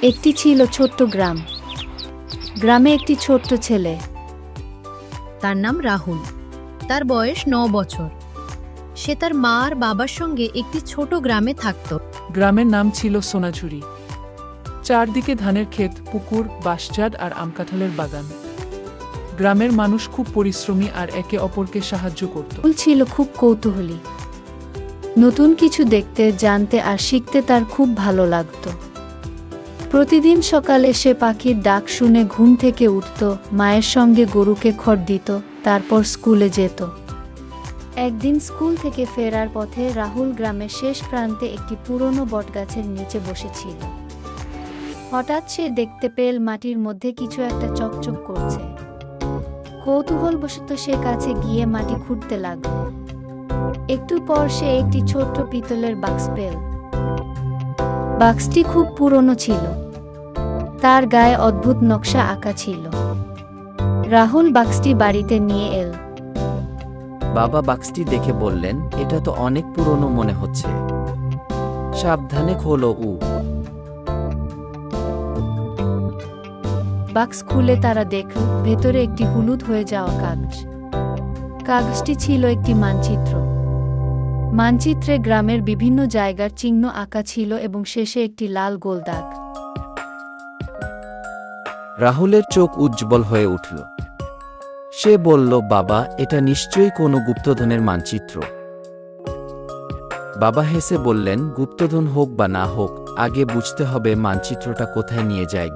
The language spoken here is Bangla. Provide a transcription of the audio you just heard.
একটি ছিল ছোট্ট গ্রাম। গ্রামে একটি ছোট্ট ছেলে। তার নাম রাহুল। তার বয়স ৯ বছর। সে তার মা আর বাবার সঙ্গে একটি ছোট গ্রামে থাকত। গ্রামের নাম ছিল সোনাঝুরি। চারদিকে ধানের ক্ষেত, পুকুর, বাঁশঝাড় আর আমকাঁঠালের বাগান। গ্রামের মানুষ খুব পরিশ্রমী আর একে অপরকে সাহায্য করত। রাহুল ছিল খুব কৌতূহলী। নতুন কিছু দেখতে, জানতে আর শিখতে তার খুব ভালো লাগত। প্রতিদিন সকালে সে পাখির ডাক শুনে ঘুম থেকে উঠত, মায়ের সঙ্গে গরুকে খড় দিত, তারপর স্কুলে যেত। একদিন স্কুল থেকে ফেরার পথে রাহুল গ্রামের শেষ প্রান্তে একটি পুরনো বটগাছের নিচে বসেছিল। হঠাৎ সে দেখতে পেল মাটির মধ্যে কিছু একটা চকচক করছে। কৌতূহলবশত সে কাছে গিয়ে মাটি খুঁড়তে লাগল। একটু পর সে একটি ছোট্ট পিতলের বাক্স পেল। বাক্সটি খুব পুরনো ছিল। তার গায়ে অদ্ভুত নকশা আঁকা ছিল। রাহুল বাক্সটি বাড়িতে নিয়ে এল। বাবা বাক্সটি দেখে বললেন, এটা তো অনেক পুরনো মনে হচ্ছে। সাবধানে খোলো। বাক্স খুলে তারা দেখল ভেতরে একটি হলুদ হয়ে যাওয়া কাগজ। কাগজটি ছিল একটি মানচিত্র। মানচিত্রে গ্রামের বিভিন্ন জায়গার চিহ্ন আঁকা ছিল এবং শেষে একটি লাল গোল দাগ। রাহুলের চোখ উজ্জ্বল হয়ে উঠল। সে বলল, বাবা, এটা নিশ্চয়ই কোনো গুপ্তধনের মানচিত্র। বাবা হেসে বললেন, গুপ্তধন হোক বা না হোক, আগে বুঝতে হবে মানচিত্রটা কোথায় নিয়ে যায়।